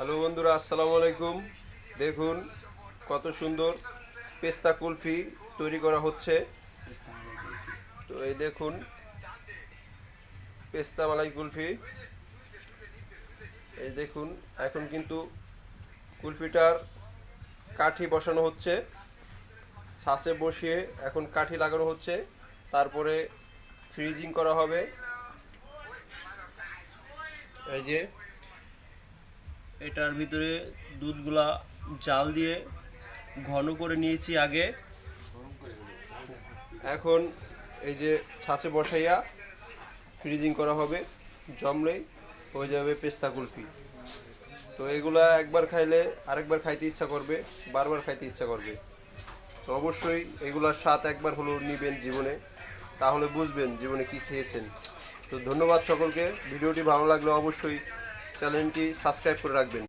Hello বন্ধুরা, আসসালামু আলাইকুম। দেখুন কত সুন্দর পেস্তা কুলফি তৈরি করা হচ্ছে। তো এই দেখুন পেস্তা মালাই কুলফি। এই দেখুন এখন কিন্তু কুলফিটার কাঠি বসানো হচ্ছে, ছাঁচে বসিয়ে এখন কাঠি লাগানো হচ্ছে, তারপরে ফ্রিজিং করা হবে। এই যে এটার ভিতরে দুধগুলা জাল দিয়ে ঘন করে নিয়েছি আগে। এখন এই যে ছাঁচে বসাইয়া ফ্রিজিং করা হবে, জমলেই হয়ে যাবে পেস্তা কুলফি। তো এগুলা একবার খাইলে আরেকবার খাইতে ইচ্ছা করবে, বারবার খাইতে ইচ্ছা করবে। তো অবশ্যই এগুলার স্বাদ একবার হলেও নিবেন জীবনে, তাহলে বুঝবেন জীবনে কি খেয়েছেন। তো ধন্যবাদ সকলকে। ভিডিওটি ভালো লাগলে অবশ্যই চ্যানেলটি সাবস্ক্রাইব করে রাখবেন।